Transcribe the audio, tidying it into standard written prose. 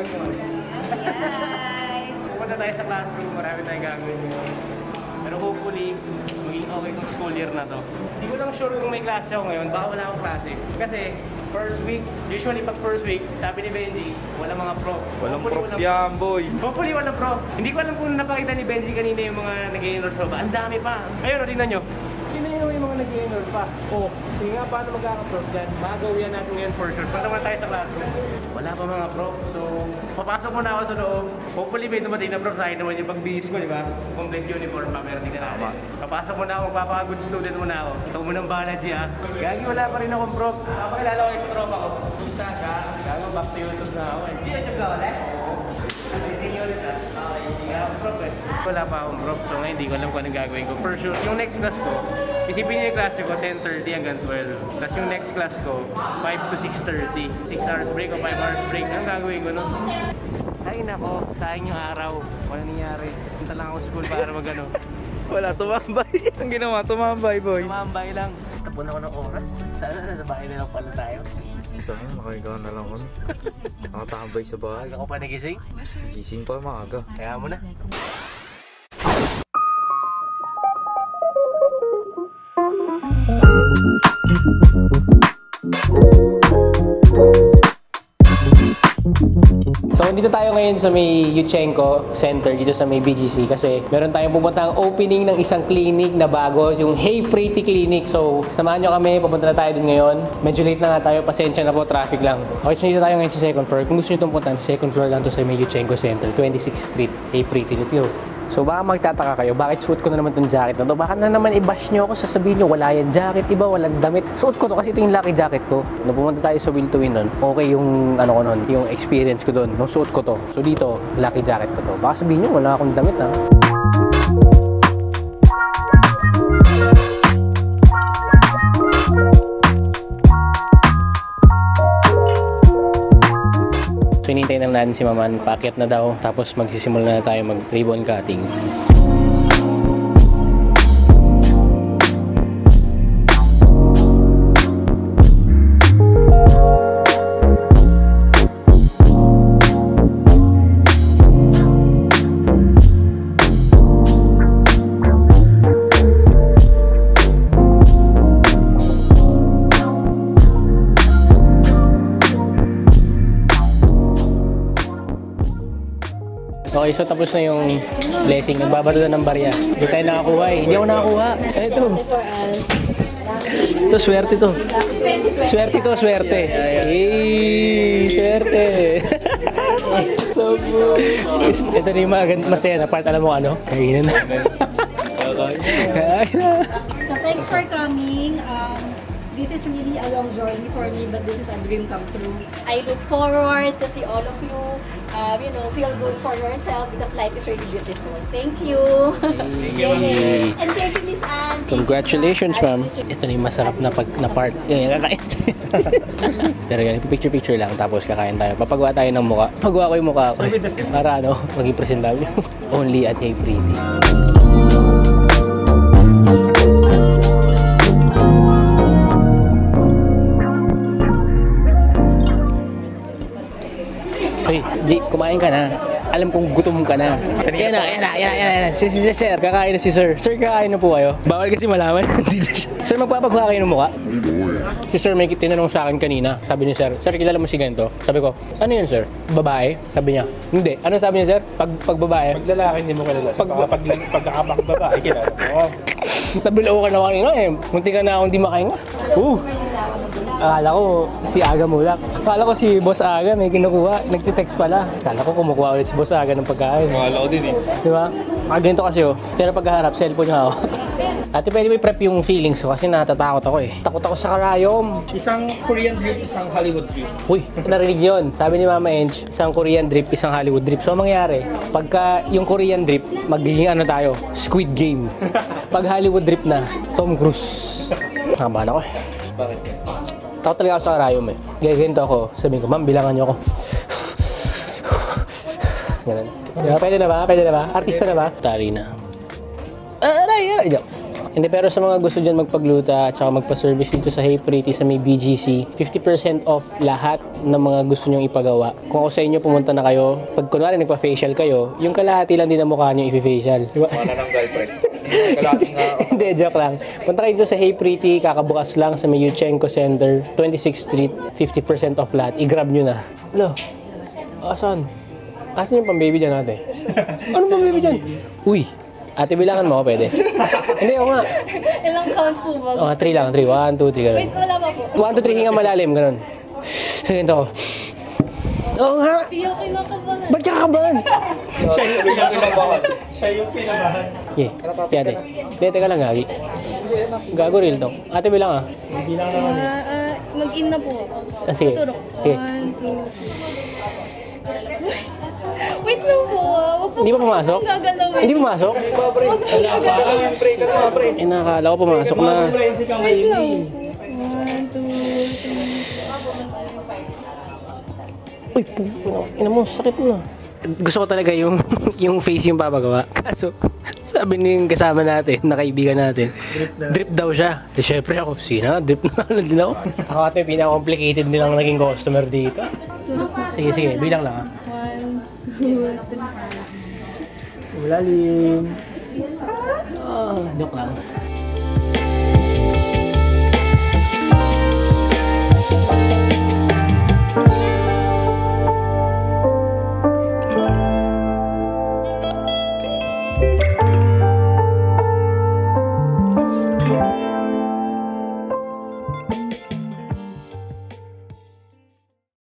vlog mo. Pupunta tayo sa classroom, marami tayong gagawin ngayon. Pero hopefully, maging okay tong school year na to. Hindi ko lang sure kung may klase ako ngayon, baka wala akong klase. Kasi first week, usually pag first week, sabi ni Benji, wala mga pro. Walang prof yan, boy. Hopefully walang pro. Hindi ko alam kung napakita ni Benji kanina yung mga nag-i-enroll sa baba. Ang dami pa. Ayun, tingnan nyo. Tingnan yung mga nag-i-enroll pa. Oh, sige nga, paano magkaka-prof dyan? Magagawin natin ngayon for sure. Punta naman tayo sa classroom. Wala pa mga prof. So, papasok muna ako sa loob. Hopefully may dumating na prof sa akin naman yung pagbihis ko, di ba? Complete uniform pa, pero tingnan natin. Papasok muna ako, magpapaka-good student muna ako. Ikaw munang bahala, G, ha? Gagi, wala pa rin akong prof. Papakilala ko yung sa tropa ko. Gusta ka? Gago, back to YouTube na ako eh. Hindi, YouTube ka ulit? Sising ulit, ha? Okay, hindi nga akong prof eh. Wala pa akong prof, so ngayon hindi ko alam kung anong gagawin ko. For sure, yung next class ko, isipin niyo yung klase ko, 10:30 hanggang 12. Tapos yung next class ko, 5 to 6:30. 6 hours break o 5 hours break. Anong gagawin ko, no? Ay nako, sayang yung araw. Walang nangyari. Punta lang ako school para magano. Wala, tumambay. Ang ginawa, tumambay, boy. Tumambay lang. Tapon ako ng oras. Sana nasa bahay na lang pala tayo. Isa yun, makaigaw na lang ako. Nakatambay sa bahay. Ako pa nagising? Gising pa maaga. Kaya mo na. So, dito tayo ngayon sa may Yuchenko Center, dito sa may BGC kasi meron tayong pupuntang opening ng isang clinic na bago, yung Hey Pretty Clinic. So, samahan nyo kami, pupunta na tayo dun ngayon. Medyo late na nga tayo, pasensya na po, traffic lang. Okay, so dito tayo ngayon sa second floor. Kung gusto nyo itong puntahan, sa second floor lang to sa may Yuchenko Center, 26th Street, Hey Pretty. Let's go. So baka magtataka kayo, bakit suot ko na naman itong jacket na to? Baka na naman i-bash nyo ako, sasabihin nyo, wala yan jacket, iba, walang damit. Suot ko to kasi ito yung lucky jacket ko. Nung pumunta tayo sa Will to Win nun, okay yung, ano ko nun, yung experience ko doon. Nung suot ko to. So dito, lucky jacket ko to. Baka sabihin nyo, wala akong damit ha. So hinihintay na natin si Maman, paakyat na daw, tapos magsisimula na tayo mag-ribbon cutting. Okay, so tapos na yung blessing. Nagbabato na ng barya. Hindi tayo nakakuha eh. Hindi ako nakakuha. Ito. Ito, swerte to. Swerte to, swerte. Ay, swerte. So good. Ito na yung mga masaya na part. Alam mo ano? Kainan na. So thanks for coming. This is really a long journey for me, but this is a dream come true. I look forward to see all of you, feel good for yourself because life is really beautiful. Thank you. Thank you. And thank you, Miss Anne. Congratulations, ma'am. Ito na yung masarap na part. Kakain. Pero yan, picture lang tapos kakain tayo. Papagawa tayo ng mukha. Pagawa ko yung mukha ko. Para maging presentable. Only at Hey Pretty. Hoy, G, kumain ka na. Alam kong gutom ka na. Yan na. Sir, kakain na si Sir. Sir, kakain na po kayo. Bawal kasi malaman. Dito siya. Sir, magpapagawa kayo ng mukha? Si Sir may tinanong sa akin kanina. Sabi ni Sir, Sir, kilala mo si ganito? Sabi ko, ano yun, Sir? Babae? Sabi niya, hindi. Ano sabi niya, Sir? Pag babae? Pag lalaki, hindi mo kilala. Pagkakapag babae, kilala mo. Tabilaw ka na kanina eh. Munti ka na akong di makahinga. Akala ko si Aga Mulak. Akala ko si Boss Aga may kinukuha. Nagtitext pala. Akala ko kumukuha ulit si Boss Aga ng pagkain. Akala ko din eh. Diba? Ganito kasi oh. Pero pagkaharap, cellphone niya ako. Ate, pwede mo i-prep yung feelings ko kasi natatakot ako eh. Takot ako sa karayom. Isang Korean drip, isang Hollywood drip. Uy, narinig yun. Sabi ni Mama Ench, isang Korean drip, isang Hollywood drip. So, ang mangyari, pagka yung Korean drip, magiging ano tayo, Squid Game. Pag Hollywood drip na, Tom Cruise. Nakabahan ako eh. Bakit? Takot talaga ako sa karayom eh. Gaganto ako, sabihin ko, ma'am, bilangan niyo ako. Ganun. Pwede na ba? Pwede na ba? Artista na ba? Tari na. Aray! Hindi, pero sa mga gusto dyan magpagluta at saka magpa-service dito sa Hey Pretty sa may BGC, 50% off lahat ng mga gusto nyong ipagawa. Kung ako sa inyo, pumunta na kayo. Pag kunwari nagpa-facial kayo, yung kalahati lang din ang mukha nyo i-facial. Diba? Mana ng girlfriend. Kalahati nga ako. Hindi, joke lang. Punta kayo dito sa Hey Pretty, kakabukas lang sa may Yuchenko Center, 26th Street, 50% off lahat. I-grab nyo na. Hello? Asan? Asan yung pang-baby dyan ate? Ano pang-baby dyan? Uy! Ate, bilangan mo ako pwede? Hindi, ako nga. Ilang counts po ba? O, 3 lang, 3. 1, 2, 3, ganun. Wait, wala pa po. 1, 2, 3, hinga malalim, ganun. Sige, ito ako. Oo nga! Di ako kinakabahan. Ba't ka kabahan? Siya yung kinabahan. Siya yung kinabahan. Okay, si ate. Hindi, teka lang, Gagi. Gago real to. Ate, bilang ah. Hindi lang naman eh. Mag-in na po. Ah, sige. Tutulog. Sige. 1, 2. Wait lang po. Wag po. Hindi pa pumasok? Huwag gagalawin. Hindi pumasok? Wag po gagalawin. Eh, nakakala ko pumasok na. Wait lang. 1, 2, 3. Uy, ina mo, sakit mo na. Gusto ko talaga yung yung face yung papagawa. Kaso, sabi ni yung kasama natin, na kaibigan natin, drip daw siya. Di syempre ako, sina, drip na din ako. Ako ate, pinaka-complicated nilang naging customer dito. Sige, sige, bilang lang ha. 1, 2, 3. Ulalim. Joke lang.